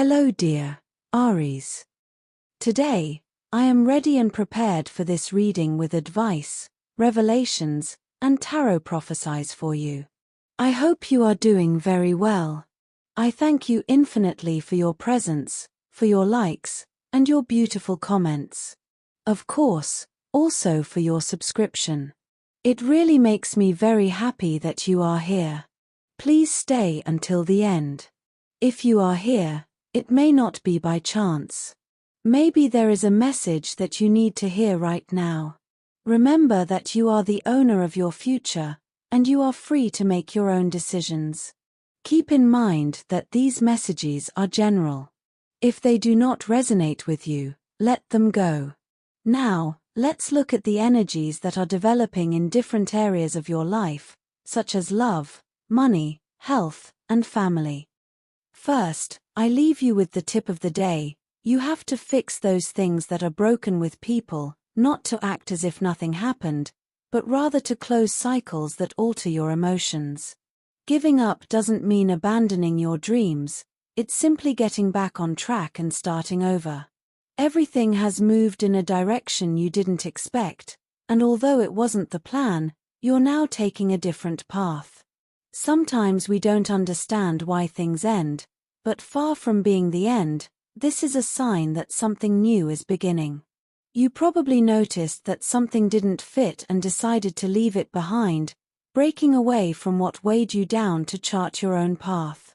Hello dear Aries. Today, I am ready and prepared for this reading with advice, revelations, and tarot prophecies for you. I hope you are doing very well. I thank you infinitely for your presence, for your likes, and your beautiful comments. Of course, also for your subscription. It really makes me very happy that you are here. Please stay until the end. If you are here, it may not be by chance. Maybe there is a message that you need to hear right now. Remember that you are the owner of your future, and you are free to make your own decisions. Keep in mind that these messages are general. If they do not resonate with you, let them go. Now, let's look at the energies that are developing in different areas of your life, such as love, money, health, and family. First, I leave you with the tip of the day. You have to fix those things that are broken with people, not to act as if nothing happened, but rather to close cycles that alter your emotions. Giving up doesn't mean abandoning your dreams, it's simply getting back on track and starting over. Everything has moved in a direction you didn't expect, and although it wasn't the plan, you're now taking a different path. Sometimes we don't understand why things end, but far from being the end, this is a sign that something new is beginning. You probably noticed that something didn't fit and decided to leave it behind, breaking away from what weighed you down to chart your own path.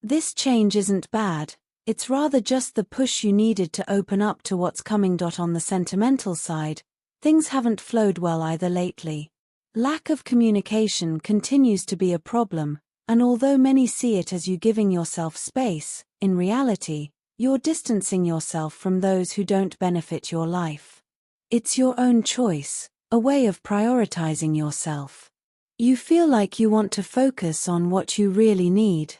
This change isn't bad, it's rather just the push you needed to open up to what's coming. On the sentimental side, things haven't flowed well either lately. Lack of communication continues to be a problem, and although many see it as you giving yourself space, in reality, you're distancing yourself from those who don't benefit your life. It's your own choice, a way of prioritizing yourself. You feel like you want to focus on what you really need.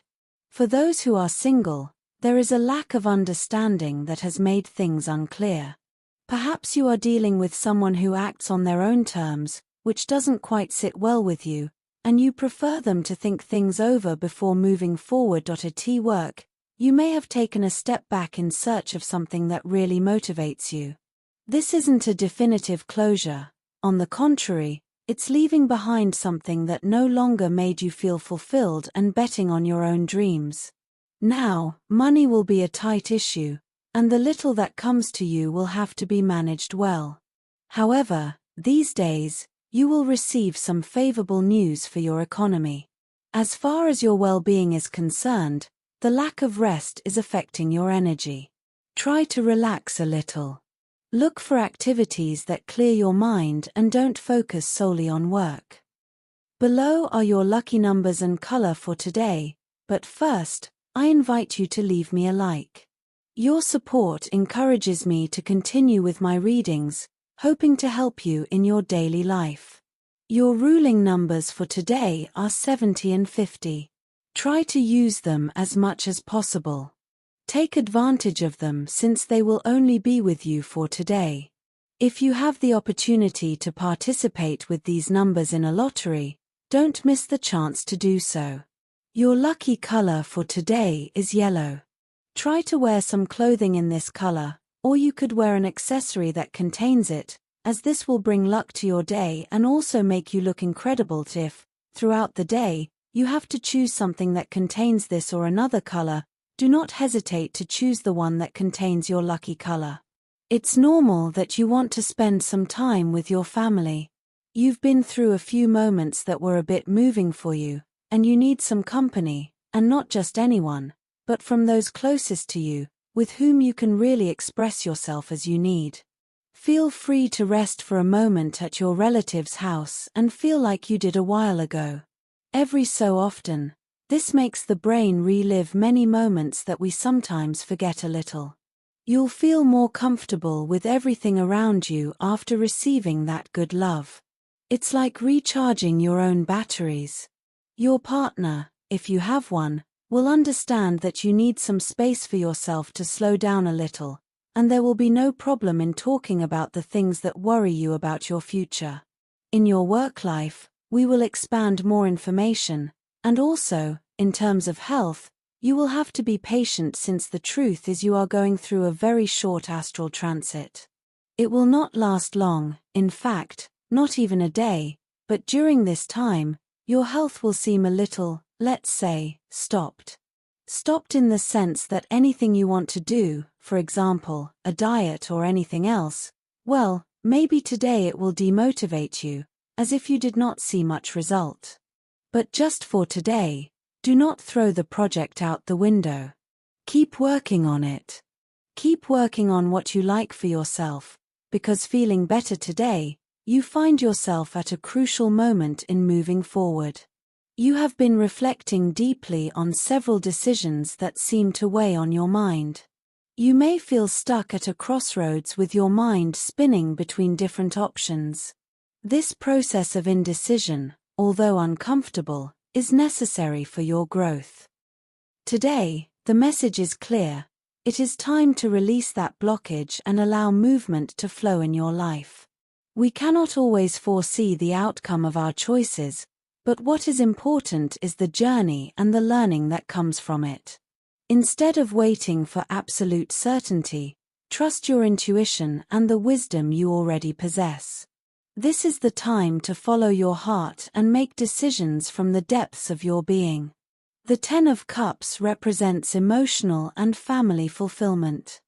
For those who are single, there is a lack of understanding that has made things unclear. Perhaps you are dealing with someone who acts on their own terms, which doesn't quite sit well with you, and you prefer them to think things over before moving forward. At work, you may have taken a step back in search of something that really motivates you. This isn't a definitive closure, on the contrary, it's leaving behind something that no longer made you feel fulfilled and betting on your own dreams. Now, money will be a tight issue, and the little that comes to you will have to be managed well. However, these days, you will receive some favorable news for your economy. As far as your well-being is concerned, the lack of rest is affecting your energy. Try to relax a little. Look for activities that clear your mind and don't focus solely on work. Below are your lucky numbers and color for today, but first, I invite you to leave me a like. Your support encourages me to continue with my readings, hoping to help you in your daily life. Your ruling numbers for today are 70 and 50. Try to use them as much as possible. Take advantage of them since they will only be with you for today. If you have the opportunity to participate with these numbers in a lottery, don't miss the chance to do so. Your lucky color for today is yellow. Try to wear some clothing in this color, or you could wear an accessory that contains it, as this will bring luck to your day and also make you look incredible. If, throughout the day, you have to choose something that contains this or another color, do not hesitate to choose the one that contains your lucky color. It's normal that you want to spend some time with your family. You've been through a few moments that were a bit moving for you, and you need some company, and not just anyone, but from those closest to you, with whom you can really express yourself as you need. Feel free to rest for a moment at your relative's house and feel like you did a while ago. Every so often, this makes the brain relive many moments that we sometimes forget a little. You'll feel more comfortable with everything around you after receiving that good love. It's like recharging your own batteries. Your partner, if you have one, will understand that you need some space for yourself to slow down a little, and there will be no problem in talking about the things that worry you about your future. In your work life, we will expand more information, and also, in terms of health, You will have to be patient since the truth is you are going through a very short astral transit. It will not last long, in fact, not even a day, but during this time, your health will seem a little, let's say, stopped. Stopped in the sense that anything you want to do, for example, a diet or anything else, well, maybe today it will demotivate you, as if you did not see much result. But just for today, do not throw the project out the window. Keep working on it. Keep working on what you like for yourself, because feeling better today, you find yourself at a crucial moment in moving forward. You have been reflecting deeply on several decisions that seem to weigh on your mind. You may feel stuck at a crossroads with your mind spinning between different options. This process of indecision, although uncomfortable, is necessary for your growth. Today, the message is clear. It is time to release that blockage and allow movement to flow in your life. We cannot always foresee the outcome of our choices, but what is important is the journey and the learning that comes from it. Instead of waiting for absolute certainty, trust your intuition and the wisdom you already possess. This is the time to follow your heart and make decisions from the depths of your being. The Ten of Cups represents emotional and family fulfillment.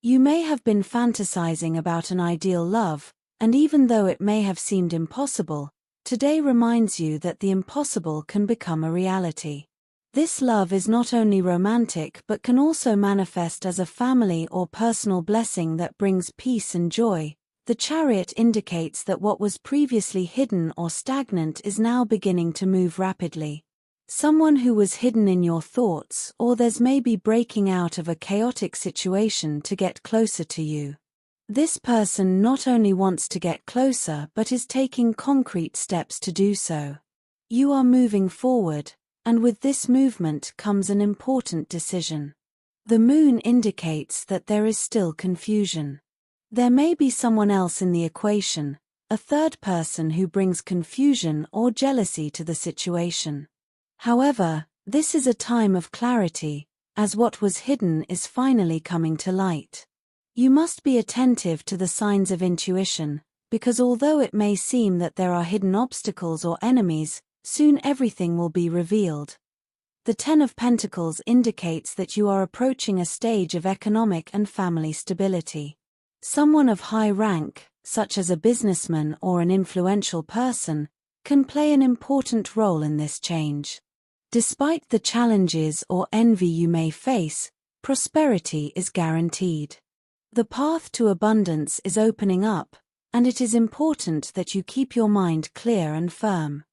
You may have been fantasizing about an ideal love, and even though it may have seemed impossible, today reminds you that the impossible can become a reality. This love is not only romantic but can also manifest as a family or personal blessing that brings peace and joy. The Chariot indicates that what was previously hidden or stagnant is now beginning to move rapidly. Someone who was hidden in your thoughts or there's maybe breaking out of a chaotic situation to get closer to you. This person not only wants to get closer but is taking concrete steps to do so. You are moving forward, and with this movement comes an important decision. The moon indicates that there is still confusion. There may be someone else in the equation, a third person who brings confusion or jealousy to the situation. However, this is a time of clarity, as what was hidden is finally coming to light. You must be attentive to the signs of intuition, because although it may seem that there are hidden obstacles or enemies, soon everything will be revealed. The Ten of Pentacles indicates that you are approaching a stage of economic and family stability. Someone of high rank, such as a businessman or an influential person, can play an important role in this change. Despite the challenges or envy you may face, prosperity is guaranteed. The path to abundance is opening up, and it is important that you keep your mind clear and firm.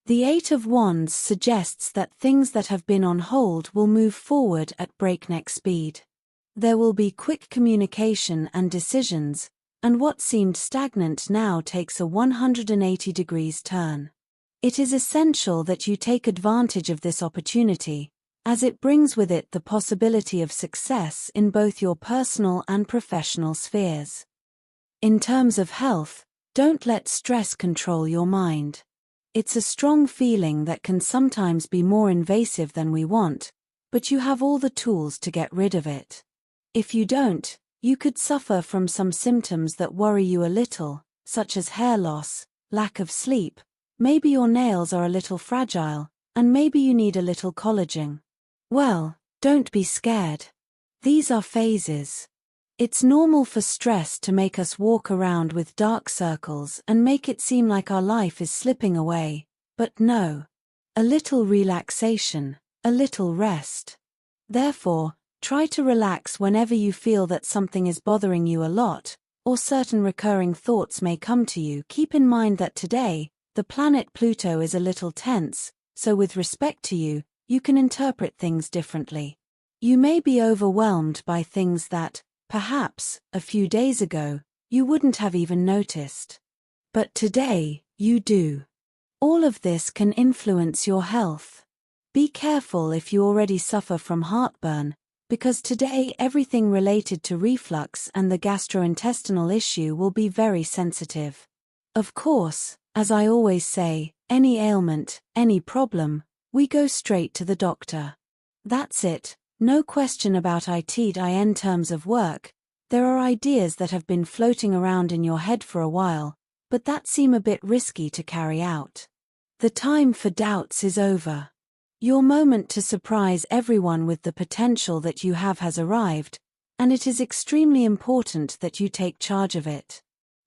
The Eight of Wands suggests that things that have been on hold will move forward at breakneck speed. There will be quick communication and decisions, and what seemed stagnant now takes a 180 degrees turn. It is essential that you take advantage of this opportunity, as it brings with it the possibility of success in both your personal and professional spheres. In terms of health, don't let stress control your mind. It's a strong feeling that can sometimes be more invasive than we want, but you have all the tools to get rid of it. If you don't, you could suffer from some symptoms that worry you a little, such as hair loss, lack of sleep, maybe your nails are a little fragile, and maybe you need a little collagen. Well, don't be scared. These are phases. It's normal for stress to make us walk around with dark circles and make it seem like our life is slipping away, but no. A little relaxation, a little rest. Therefore, try to relax whenever you feel that something is bothering you a lot, or certain recurring thoughts may come to you. Keep in mind that today, the planet Pluto is a little tense, so with respect to you, you can interpret things differently. You may be overwhelmed by things that, perhaps, a few days ago, you wouldn't have even noticed. But today, you do. All of this can influence your health. Be careful if you already suffer from heartburn, because today everything related to reflux and the gastrointestinal issue will be very sensitive. Of course, as I always say, any ailment, any problem, we go straight to the doctor. That's it, no question about it in terms of work. There are ideas that have been floating around in your head for a while, but that seem a bit risky to carry out. The time for doubts is over. Your moment to surprise everyone with the potential that you have has arrived, and it is extremely important that you take charge of it.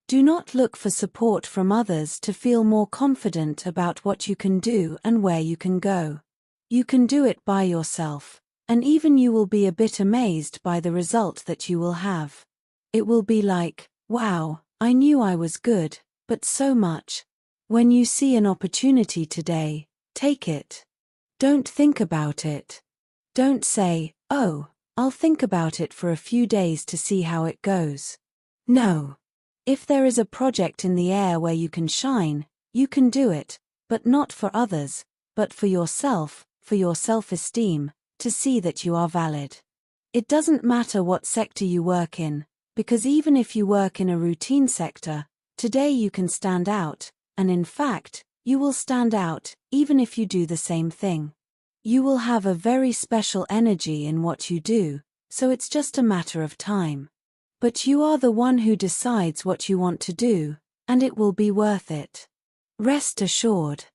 Do not look for support from others to feel more confident about what you can do and where you can go. You can do it by yourself, and even you will be a bit amazed by the result that you will have. It will be like, wow, I knew I was good, but so much. When you see an opportunity today, take it. Don't think about it. Don't say, oh, I'll think about it for a few days to see how it goes. No. If there is a project in the air where you can shine, you can do it, but not for others, but for yourself, for your self-esteem, to see that you are valid. It doesn't matter what sector you work in, because even if you work in a routine sector, today you can stand out, and in fact, you will stand out, even if you do the same thing. You will have a very special energy in what you do, so it's just a matter of time. But you are the one who decides what you want to do, and it will be worth it. Rest assured.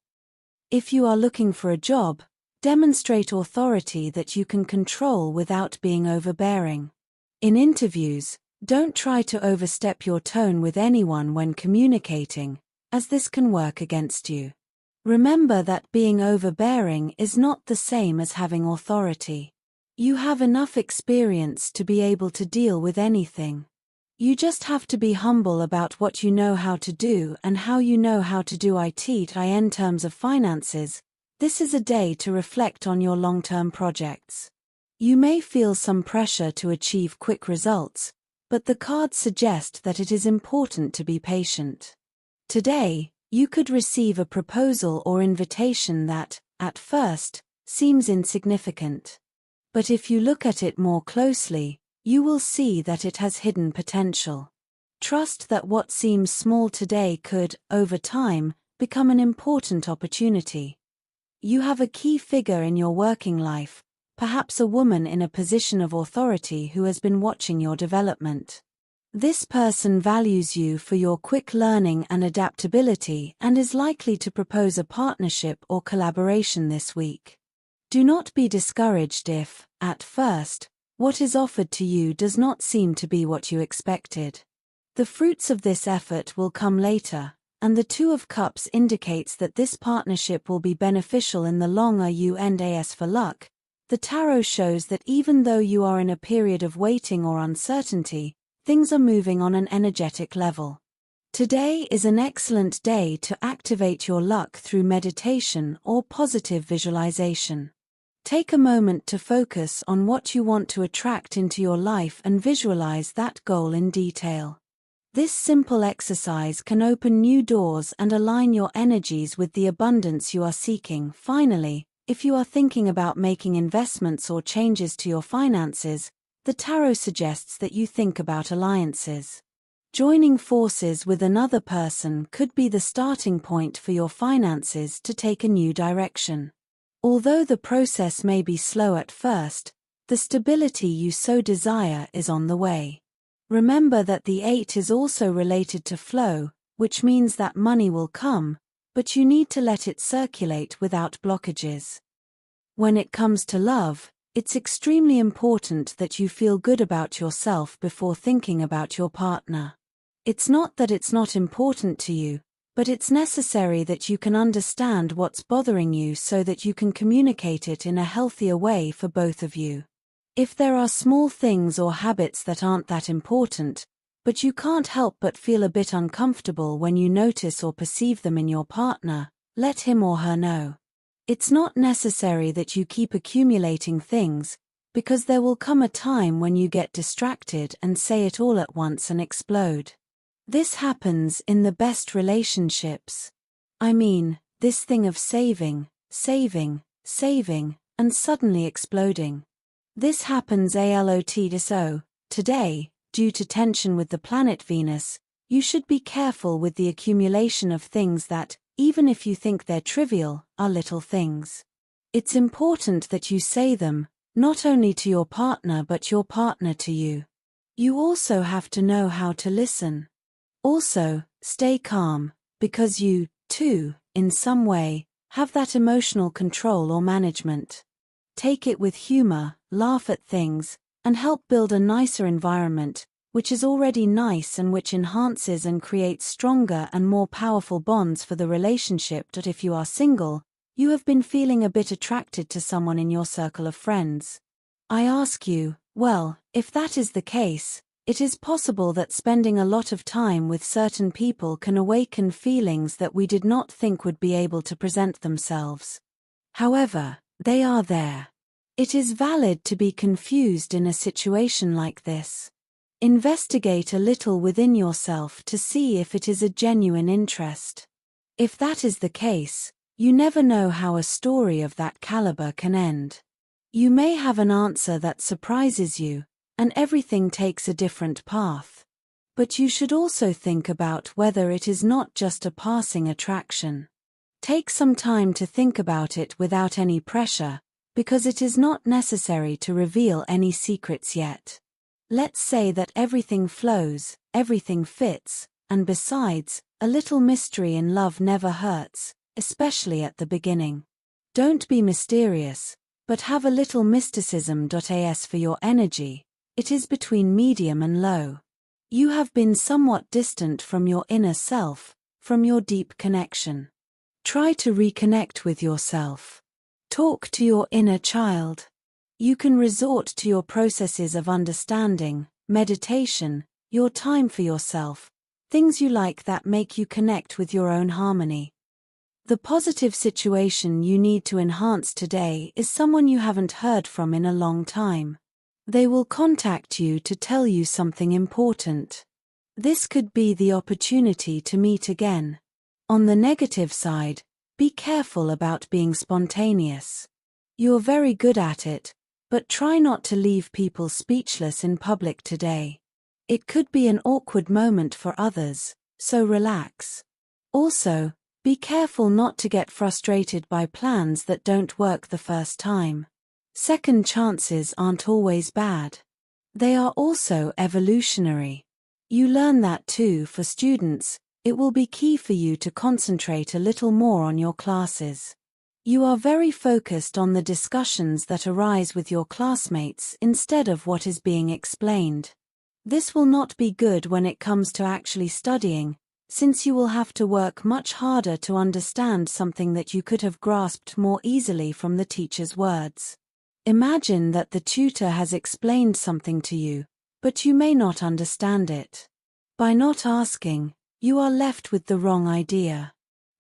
If you are looking for a job, demonstrate authority that you can control without being overbearing. In interviews, don't try to overstep your tone with anyone when communicating, as this can work against you. Remember that being overbearing is not the same as having authority. You have enough experience to be able to deal with anything. You just have to be humble about what you know how to do and how you know how to do it in terms of finances. This is a day to reflect on your long-term projects. You may feel some pressure to achieve quick results, but the cards suggest that it is important to be patient. Today, you could receive a proposal or invitation that, at first, seems insignificant. But if you look at it more closely, you will see that it has hidden potential. Trust that what seems small today could, over time, become an important opportunity. You have a key figure in your working life, perhaps a woman in a position of authority who has been watching your development. This person values you for your quick learning and adaptability and is likely to propose a partnership or collaboration this week. Do not be discouraged if, at first, what is offered to you does not seem to be what you expected. The fruits of this effort will come later, and the Two of Cups indicates that this partnership will be beneficial in the long run. As for luck, the tarot shows that even though you are in a period of waiting or uncertainty, things are moving on an energetic level. Today is an excellent day to activate your luck through meditation or positive visualization. Take a moment to focus on what you want to attract into your life and visualize that goal in detail. This simple exercise can open new doors and align your energies with the abundance you are seeking. Finally, if you are thinking about making investments or changes to your finances, the tarot suggests that you think about alliances. Joining forces with another person could be the starting point for your finances to take a new direction. Although the process may be slow at first, the stability you so desire is on the way. Remember that the 8 is also related to flow, which means that money will come, but you need to let it circulate without blockages. When it comes to love, it's extremely important that you feel good about yourself before thinking about your partner. It's not that it's not important to you, but it's necessary that you can understand what's bothering you so that you can communicate it in a healthier way for both of you. If there are small things or habits that aren't that important, but you can't help but feel a bit uncomfortable when you notice or perceive them in your partner, let him or her know. It's not necessary that you keep accumulating things, because there will come a time when you get distracted and say it all at once and explode. This happens in the best relationships. I mean, this thing of saving, and suddenly exploding. This happens a lot. So, today, due to tension with the planet Venus, you should be careful with the accumulation of things that, even if you think they're trivial, are little things. It's important that you say them, not only to your partner but your partner to you. You also have to know how to listen. Also, stay calm, because you, too, in some way, have that emotional control or management. Take it with humor, laugh at things, and help build a nicer environment, which is already nice and which enhances and creates stronger and more powerful bonds for the relationship. If you are single, you have been feeling a bit attracted to someone in your circle of friends. I ask you, well, if that is the case, it is possible that spending a lot of time with certain people can awaken feelings that we did not think would be able to present themselves. However, they are there. It is valid to be confused in a situation like this. Investigate a little within yourself to see if it is a genuine interest. If that is the case, you never know how a story of that caliber can end. You may have an answer that surprises you, and everything takes a different path. But you should also think about whether it is not just a passing attraction. Take some time to think about it without any pressure, because it is not necessary to reveal any secrets yet. Let's say that everything flows, everything fits, and besides, a little mystery in love never hurts, especially at the beginning. Don't be mysterious, but have a little mysticism. As for your energy, it is between medium and low. You have been somewhat distant from your inner self, from your deep connection. Try to reconnect with yourself. Talk to your inner child. You can resort to your processes of understanding, meditation, your time for yourself, things you like that make you connect with your own harmony. The positive situation you need to enhance today is someone you haven't heard from in a long time. They will contact you to tell you something important. This could be the opportunity to meet again. On the negative side, be careful about being spontaneous. You're very good at it, but try not to leave people speechless in public today. It could be an awkward moment for others, so relax. Also, be careful not to get frustrated by plans that don't work the first time. Second chances aren't always bad. They are also evolutionary. You learn that too. For students, it will be key for you to concentrate a little more on your classes. You are very focused on the discussions that arise with your classmates instead of what is being explained. This will not be good when it comes to actually studying, since you will have to work much harder to understand something that you could have grasped more easily from the teacher's words. Imagine that the tutor has explained something to you, but you may not understand it. By not asking, you are left with the wrong idea.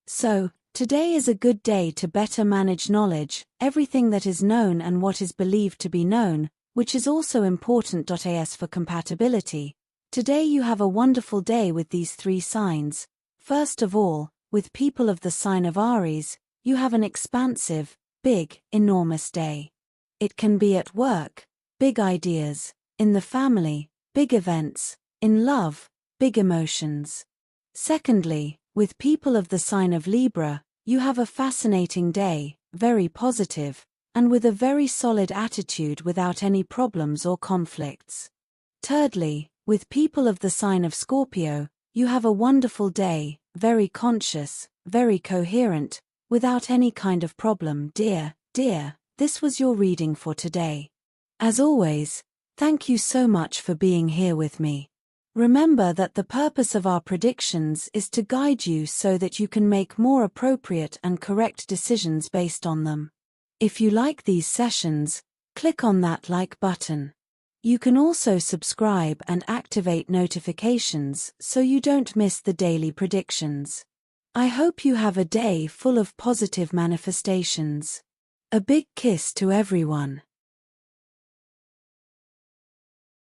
So, today is a good day to better manage knowledge, everything that is known and what is believed to be known, which is also important. As for compatibility, today you have a wonderful day with these three signs. First of all, with people of the sign of Aries, you have an expansive, big, enormous day. It can be at work, big ideas, in the family, big events, in love, big emotions. Secondly, with people of the sign of Libra, you have a fascinating day, very positive, and with a very solid attitude without any problems or conflicts. Thirdly, with people of the sign of Scorpio, you have a wonderful day, very conscious, very coherent, without any kind of problem. Dear, this was your reading for today. As always, thank you so much for being here with me. Remember that the purpose of our predictions is to guide you so that you can make more appropriate and correct decisions based on them. If you like these sessions, click on that like button. You can also subscribe and activate notifications so you don't miss the daily predictions. I hope you have a day full of positive manifestations. A big kiss to everyone.